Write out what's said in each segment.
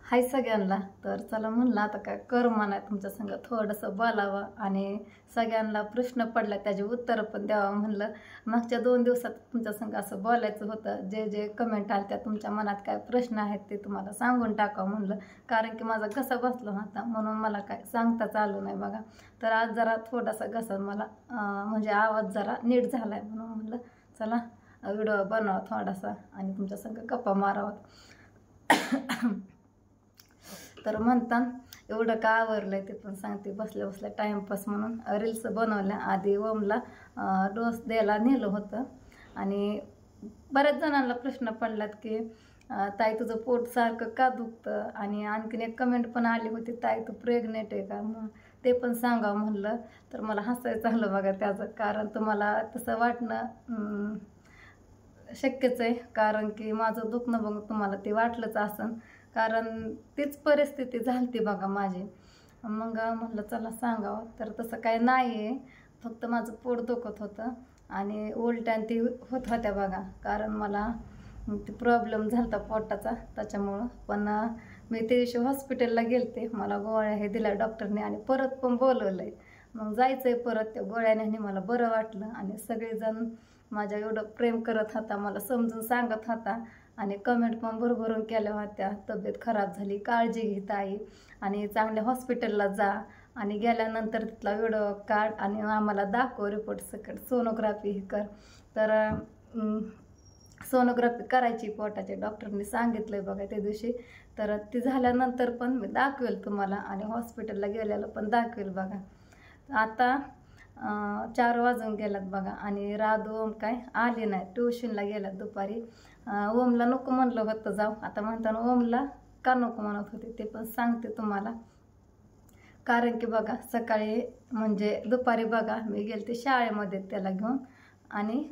हाय सगळ्यांना. तर चला म्हणलं आता काय कर म्हणा तुमच्या संग थोडंसं बोलावं आणि सगळ्यांना प्रश्न पडला त्याचे उत्तर पण द्यावं म्हणलं. मागच्या 2 दिवसात तुमच्या संग असं बोलायचं होतं. जे जे कमेंट आले त्या तुमच्या मनात काय प्रश्न आहेत ते तुम्हाला सांगून टाकावं म्हणलं. कारण की माझा घसा बसला होता म्हणून मला काय सांगताच आलं नाही बघा. तर आज जरा थोडासा घसा मला म्हणजे आवाज जरा नीट झाला आहे म्हणून म्हणलं चला व्हिडिओ बनवा थोडासा आणि तुमच्या संग गप्पा मारावा. तर म्हणतात एवढं का आवरलंय ते पण सांगते. बसल्या बसल्या टाईमपास म्हणून रील्स बनवल्या. आधी ओमला डोस द्यायला नेलं होतं आणि बऱ्याच जणांना प्रश्न पडलात की ताई तुझं पोट सारखं का दुखतं, आणि आणखीन एक कमेंट पण आली होती ताई तू प्रेग्नेंट आहे का, मग ते पण सांगावं म्हणलं. तर मला हसायचं आलं बघा त्याचं, कारण तुम्हाला तसं वाटणं शक्यच आहे. कारण की माझं दुखणं बघून तुम्हाला ते वाटलंच असन, कारण तीच परिस्थिती झाली बघा माझी. मग म्हटलं चला सांगावं. तर तसं काही नाही आहे, फक्त माझं पोट दुखत होतं आणि उलट्या ती होत होत्या बघा. कारण मला ते प्रॉब्लेम झाला होता पोटाचा त्याच्यामुळं. पण मी ते दिवशी हॉस्पिटलला गेलते, मला गोळ्या हे दिल्या डॉक्टरने आणि परत पण बोलवलं आहे. मग जायचं आहे परत त्या गोळ्याने मला बरं वाटलं. आणि सगळेजण माझ्या एवढं प्रेम करत होता, मला समजून सांगत होता आणि कमेंट पण भरभरून केल्या होत्या. तब्येत खराब झाली, काळजी घेत आई आणि चांगल्या हॉस्पिटलला जा आणि गेल्यानंतर तिथला व्हिडिओ काढ आणि आम्हाला दाखव रिपोर्ट सकट, सोनोग्राफी हे कर. तर सोनोग्राफी करायची पोटाची डॉक्टरने सांगितलं आहे बघा त्या दिवशी. तर ती झाल्यानंतर पण मी दाखवेल तुम्हाला आणि हॉस्पिटलला गेलेलं पण दाखवेल बघा. आता 4 वाजून गेलात बघा आणि राधू ओम काय आली नाही, ट्युशनला गेल्यात दुपारी. ओमला नको म्हणलं होतं जाऊ, आता म्हणताना ओमला का नको म्हणत होते ते पण सांगते तुम्हाला. कारण की बघा सकाळी म्हणजे दुपारी बघा मी गेलते शाळेमध्ये त्याला घेऊन आणि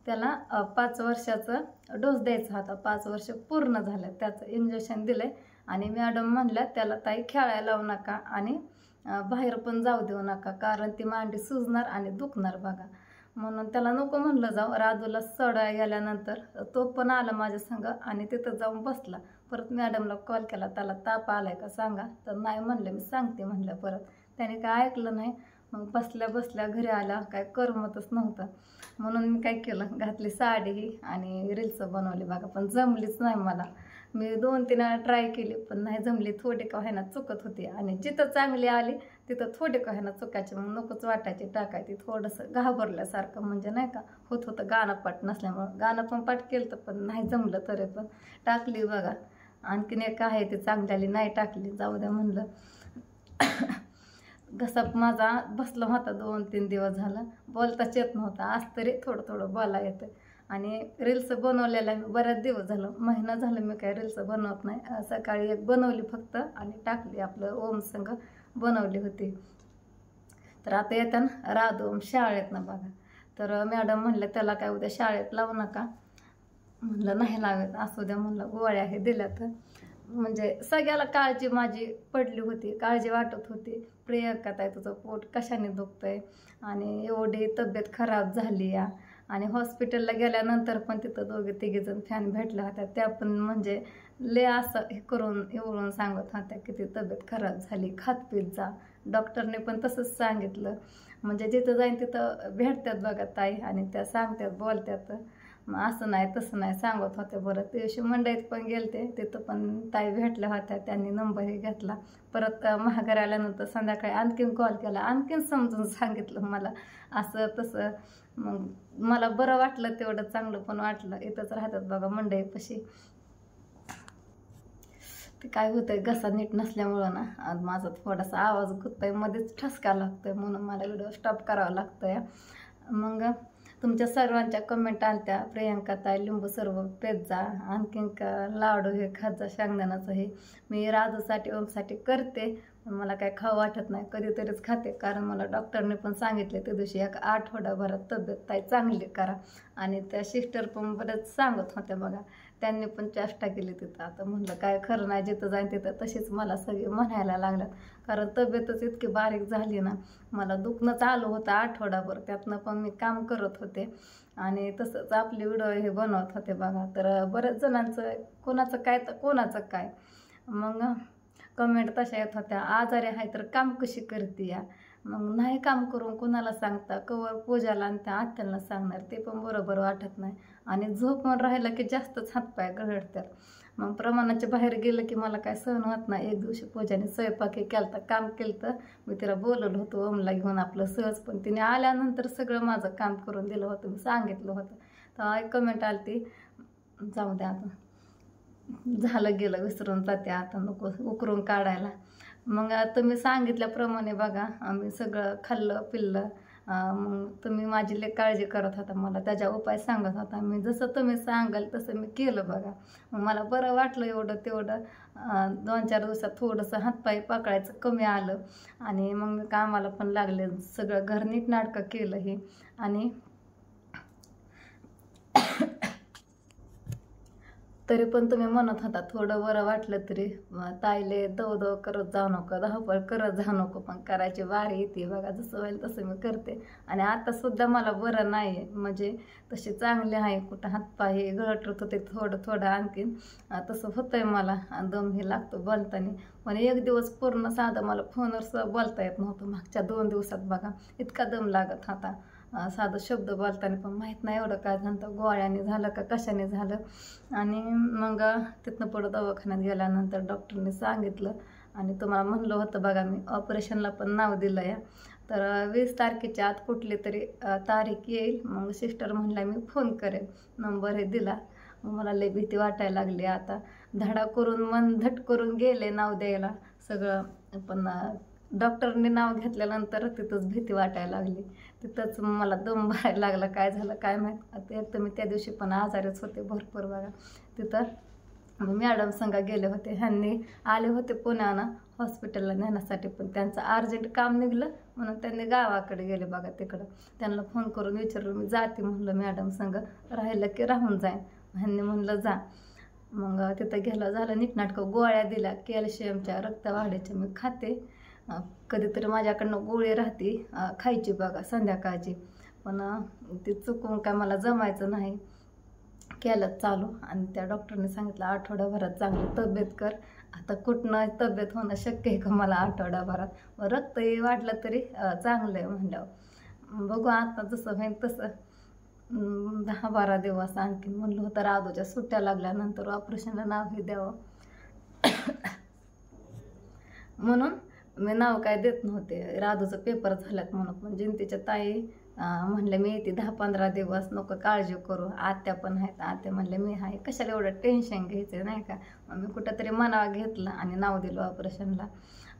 त्याला 5 वर्षाचा डोस द्यायचा होता. 5 वर्ष पूर्ण झालं त्याचं इंजेक्शन दिलं आहे आणि मॅडम म्हणल्या त्याला ताई खेळायला लावू नका आणि बाहेर पण जाऊ देऊ नका, कारण ती मांडी सुजणार आणि दुखणार बघा. म्हणून त्याला नको म्हणलं जाऊ. राधूला सोडायला गेल्यानंतर तो पण आला माझ्या संग आणि तिथं जाऊन बसला. परत मॅडमला कॉल केला त्याला ताप आलाय का सांगा, तर नाही म्हणलं मी सांगते म्हणलं. परत त्याने काय ऐकलं नाही. मग बसल्या बसल्या घरी आला, काय करमतच नव्हतं म्हणून मी काय केलं, घातली साडी आणि रील्स बनवली बघा. पण जमलीच नाही मला. मी 2-3 वेळा ट्राय केली पण नाही जमली. थोडी का व्हायना चुकत होती आणि जिथं चांगली आली तिथं थोडी का व्हायना चुकायची. मग नकोच वाटायची टाकायची. थोडंसं घाबरल्यासारखं म्हणजे नाही का होत होतं गाणं पाठ नसल्यामुळं. गाणं पण पाठ केलं तर पण नाही जमलं तरी पण टाकली बघा. आणखीन एक आहे ती चांगली आली, नाही टाकली, जाऊ द्या म्हणलं. घसा माझा बसला होता 2-3 दिवस झालं, बोलताच येत नव्हता. आज तरी थोडं थोडं बोला येतं. आणि रील्स बनवलेला मी बऱ्याच दिवस झालं, महिना झालं मी काय रील्स बनवत नाही. सकाळी एक बनवली फक्त आणि टाकली, आपलं ओम संग बनवली होती. तर आता येताना राधू ओम शाळेत ना बघा. तर मॅडम म्हणलं त्याला काय उद्या शाळेत लावू नका. म्हणलं नाही लावत, असू द्या म्हणलं, गोळ्या हे दिल्या तर. म्हणजे सगळ्याला काळजी माझी पडली होती, काळजी वाटत होती. प्रियंका ताई तुझं पोट कशाने दुखतंय आणि एवढी तब्येत खराब झाली या. आणि हॉस्पिटलला गेल्यानंतर पण तिथं 2-3 फॅन भेटल्या होत्या, त्या पण म्हणजे ले असं हे करून एवढून सांगत होत्या की ती तब्येत खराब झाली, खात पीत जा. डॉक्टरने पण तसंच सांगितलं. म्हणजे जिथं जाईन तिथं भेटतात बघा ताई आणि त्या सांगतात बोलतात. असं नाही तसं नाही सांगत होते. बरं ते दिवशी मंडईत पण गेलते, तिथं पण ताई भेटल्या होत्या, त्यांनी नंबरही घेतला. परत महागारी आल्यानंतर संध्याकाळी आणखीन कॉल केला, आणखीन समजून सांगितलं मला असं तसं. मग मला बरं वाटलं, तेवढं चांगलं पण वाटलं. इथंच राहतात बघा मंडईपाशी. ते काय होतंय घसा नीट नसल्यामुळं ना माझा थोडासा आवाज गुततोय, मध्येच ठसका लागतोय म्हणून मला व्हिडिओ स्टॉप करावा लागतोय. मग तुमच्या सर्वांच्या कमेंट आलत्या, प्रियंका ताई लिंबू सरबत पेत जा, आणखीन का लाडू हे खात जा, शेंगदाण्याचं हे. मी राधूसाठी ओमसाठी करते पण मला काय खावं वाटत नाही, कधीतरीच खाते. कारण मला डॉक्टरने पण सांगितले त्या दिवशी 1 आठवडाभरात तब्येत ताई चांगली करा. आणि त्या सिस्टर पण बरेच सांगत होत्या बघा, त्यांनी पण चेष्टा केली तिथं. आता म्हणलं काय खरं नाही, जिथं जाईन तिथं तशीच मला सगळे म्हणायला लागल्यात. कारण तब्येतच इतकी बारीक झाली ना, मला दुखणं चालू होतं आठवडाभर, त्यातनं पण मी काम करत होते आणि तसंच आपले व्हिडिओ हे बनवत होते बघा. तर बऱ्याच जणांचं कोणाचं काय तर कोणाचं काय मग कमेंट तशा येत होत्या, आजारी आहे तर काम कशी करते या. मग नाही काम करून कोणाला सांगता, कवर पूजाला आणि त्या आत्याला सांगणार, ते पण बरोबर वाटत नाही. आणि झोप म्हणून राहिलं की जास्तच हातपाय गळतात. मग प्रमाणाच्या बाहेर गेलं की मला काय सहन होत नाही. एक दिवशी पूजाने स्वयंपाकी केलं तर काम केलं तर मी तिला बोलवलं होतं ओमला घेऊन आपलं सहज, पण तिने आल्यानंतर सगळं माझं काम करून दिलं होतं, मी सांगितलं होतं. तर एक कमेंट आली ती, जाऊ द्या आता झालं गेलं विसरून जाते, आता नको उकरून काढायला. मग तुम्ही सांगितल्याप्रमाणे बघा आम्ही सगळं खाल्लं पिल्लं. मग तुम्ही माझी लई काळजी करत होता, मला त्याच्या उपाय सांगत होता. मी जसं तुम्ही सांगाल तसं मी केलं बघा. मग मला बरं वाटलं एवढं तेवढं. 2-4 दिवसात थोडंसं हातपाय पाकळायचं कमी आलं आणि मग मी कामाला पण लागले. सगळं घर नीटनाटकं केलं हे. आणि तरी पण तुम्ही म्हणत होता थोडं बरं वाटलं तरी ताईले दव करत जाऊ नको, धावपळ करत जाऊ नको, पण करायची वारी येते बघा. जसं होईल तसं मी करते. आणि आतासुद्धा मला बरं नाही आहे, म्हणजे तसे चांगले आहे. कुठं हातपाय गळत होते थोडं थोडं आणखीन तसं होतं आहे मला. दम हे लागतो बोलताना. पण एक दिवस पूर्ण साधं मला फोनवर सुद्धा बोलता येत नव्हतं. मागच्या 2 दिवसात बघा इतका दम लागत होता साधं शब्द बोलताना. पण माहीत नाही एवढं काय झालं, गोळ्याने झालं का कशाने झालं. आणि मग तिथनं पुढं दवाखान्यात गेल्यानंतर डॉक्टरने सांगितलं, आणि तुम्हाला म्हणलं होतं बघा मी ऑपरेशनला पण नाव दिलं या. तर 20 तारखेच्या आत कुठली तरी तारीख येईल. मग सिस्टर म्हणल्या मी फोन करेन, नंबर हे दिला. मग मला लई भीती वाटायला लागली आता. धडा करून मन धट करून गेले नाव द्यायला सगळं, पण डॉक्टरने नाव घेतल्यानंतर तिथंच भीती वाटायला लागली. तिथंच मला दम भरायला लागला. काय झालं काय माहीत. एक तर मी त्या दिवशी पण आजारीच होते भरपूर बघा. तिथं मॅडम संग गेले होते, ह्यांनी आले होते पुण्यानं हॉस्पिटलला नेण्यासाठी, पण त्यांचं अर्जंट काम निघलं म्हणून त्यांनी गावाकडे गेले बघा. तिकडं त्यांना फोन करून विचारलं, मी जाते म्हणलं मॅडम संग, राहिलं की राहून जाईन. ह्यांनी म्हणलं जा. मग तिथं गेलं, झालं नीटनाटकं. गोळ्या दिल्या कॅल्शियमच्या रक्तवाढीच्या, मी खाते. कधीतरी माझ्याकडनं गोळी राहते खायची बघा संध्याकाळची, पण ती चुकून काय मला जमायचं नाही. केलं चालू. आणि त्या डॉक्टरने सांगितलं आठवड्याभरात चांगली तब्येत कर. आता कुठनं तब्येत होणं शक्य आहे का मला आठवड्याभरात. रक्तही वाढलं तरी चांगलं आहे म्हणल्यावर बघू आता जसं होईल तसं. 10-12 दिवस आणखीन म्हणलं होतं राधूच्या सुट्ट्या लागल्यानंतर ऑपरेशनला नाव हे द्यावं म्हणून मी नाव काय देत नव्हते. राधूचं पेपर झाल्यात म्हणून. पण जिंतीच्या ताई म्हणले मी येते 10-15 दिवस, नको काळजी करू. आत्या पण आहेत. आत्या म्हणले मी आहे, कशाला एवढं टेन्शन घ्यायचं नाही का. मग मी कुठंतरी मनावा घेतलं आणि नाव दिलं ऑपरेशनला.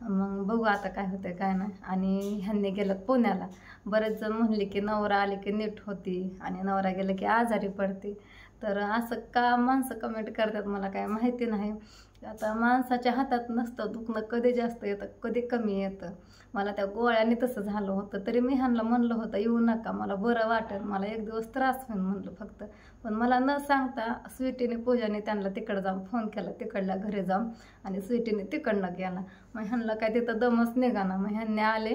मग बघू आता काय होतं काय नाही. आणि ह्यांनी गेलं पुण्याला. बरेच जण म्हणले की नवरा आले की नीट होती आणि नवरा गेलं की आजारी पडते. तर असं का माणसं कमेंट करतात मला काय माहिती नाही. आता माणसाच्या हातात नसतं, दुखणं कधी जास्त येतं कधी कमी येतं. मला त्या गोळ्याने तसं झालं होतं. तरी मी ह्यांना म्हणलं होतं येऊ नका, मला बरं वाटेल, मला एक दिवस त्रास होईल म्हणलं फक्त. पण मला न सांगता स्वीटीने पूजाने त्यांना तिकडं जाऊन फोन केला, तिकडल्या घरी जाऊन, आणि स्वीटीने तिकडनं गेला. मग ह्यांना काय तिथं दमच निघाना. मग ह्यांनी आले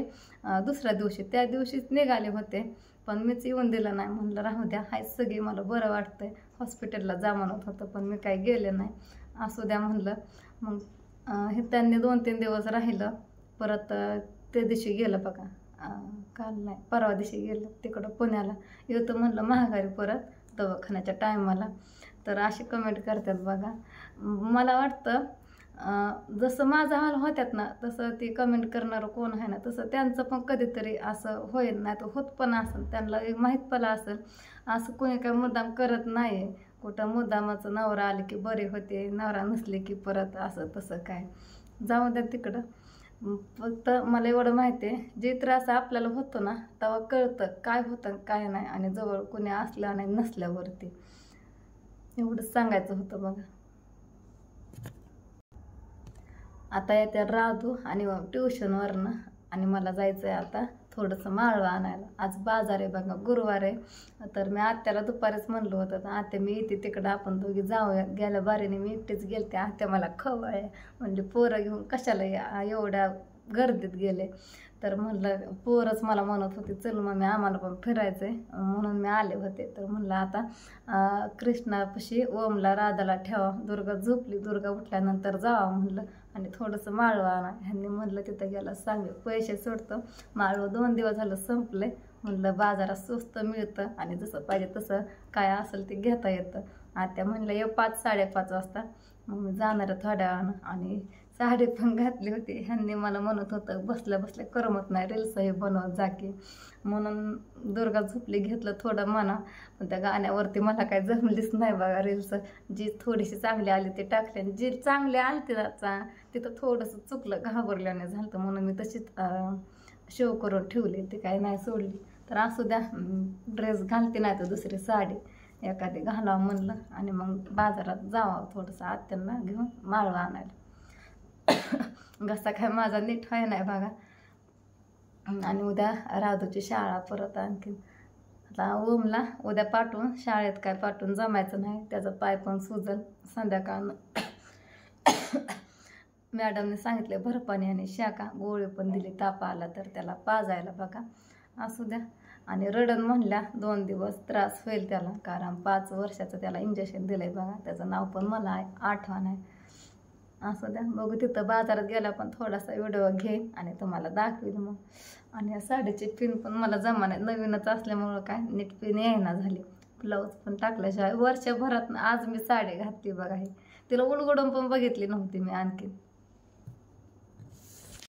दुसऱ्या दिवशी, त्या दिवशीच निघाले होते, पण मीच येऊन दिलं नाही. म्हणलं राहू द्या, हाय सगळी मला बरं वाटतंय, हॉस्पिटलला जा म्हणत होतं, पण मी काही गेले नाही, असू द्या म्हणलं. मग हे त्यांनी 2-3 दिवस राहिलं. परत त्या दिवशी गेलं बघा, काल नाही परवा दिवशी गेलं तिकडं पुण्याला. येतं म्हणलं महागारी परत दवाखान्याच्या टायमाला. तर अशी कमेंट करतात बघा. मला वाटतं जसं माझा हाल होत्यात ना तसं ती कमेंट करणारं कोण आहे ना तसं त्यांचं पण कधीतरी असं होईल, नाही तर होत पण असेल, त्यांना माहीत पण असेल. असं कोणी काय मुद्दाम करत नाही. कुठं मुद्दामाचं नवरा आले की बरे होते, नवरा नसले की परत असं तसं काय. जाऊ द्या तिकडं. फक्त मला एवढं माहिती आहे, जे त्रास आपल्याला होतो ना तेव्हा कळतं काय होतं काय नाही, आणि जवळ कोणी असलं नाही नसल्यावरती. एवढंच सांगायचं होतं बघा. आता येते राधू आणि ट्युशनवरनं, आणि मला जायचं आहे आता थोडंसं माळवा आणायला. आज बाजार आहे बघा, गुरुवार आहे. तर मी आत्याला दुपारीच म्हणलं होतं, तर आत्या मी येते तिकडं, आपण दोघी जाऊया. गेल्या बारीने मी एकटीच गेलते. आत्या मला खवळ आहे म्हणली, पोरं घेऊन कशाला एवढ्या गर्दीत गेले. तर म्हणलं पोरच मला म्हणत होती चल मम्मी आम्हाला पण फिरायचं आहे, म्हणून मी आले होते. तर म्हणलं आता कृष्णापाशी ओमला राधाला ठेवा, दुर्गा झोपली, दुर्गा उठल्यानंतर जावा म्हणलं आणि थोडंसं माळवं आणा. ह्यांनी म्हणलं तिथं गेला सांग पैसे सोडतं, माळवं 2 दिवस झालं संपले. म्हणलं बाजारात स्वस्त मिळतं आणि जसं पाहिजे तसं काय असेल ते घेता येतं. आत्या म्हणलं ये 5-5:30 वाजता. मग मी जाणार थोड्या वेळानं आणि साडी पण घातली होती. ह्यांनी मला म्हणत होतं बसल्या बसल्या करमत नाही, रील्स हे बनवत जा की, म्हणून दुर्गा झोपली घेतलं थोडं म्हणा. पण त्या गाण्यावरती मला काय जमलीच नाही बघा रील्स. जी थोडीशी चांगली आली ते टाकले आणि जी चांगली आली तिथं थोडंसं चुकलं, घाबरल्याने झालं, म्हणून मी तशीच शेव करून ठेवली, ती काय नाही सोडली. तर असू द्या, ड्रेस घालते नाही तर दुसरी साडी एखादी घालावं म्हणलं आणि मग बाजारात जावं थोडंसं आत्यांना घेऊन माळवं आणायला. घसा काय माझा नीट व्हाय नाही बघा. आणि उद्या राधूची शाळा परत आणखीन. आता ओमला उद्या पाठवून शाळेत काय पाठवून जमायचं नाही, त्याचा पाय पण सुजल संध्याकाळनं. मॅडमने सांगितले भरपाणी आणि शाखा गोळी पण दिली, ताप आला तर त्याला पाजायला बघा. असू द्या. आणि रडण म्हणल्या 2 दिवस त्रास होईल त्याला, कारण 5 वर्षाचं त्याला इंजेक्शन दिलंय बघा. त्याचं नाव पण मला आठवण आहे. असू द्या, बघू तिथं बाजारात गेला पण थोडासा व्हिडिओ घेईन आणि तुम्हाला दाखवीन मग. आणि या साडीची पिन पण मला जमा नाही, नवीनच असल्यामुळं काय नीट पिन येईना झाली. ब्लाऊज पण टाकल्याशिवाय वर्षभरात आज मी साडी घातली बघा. ही तिला उलगडून पण बघितली नव्हती मी आणखी.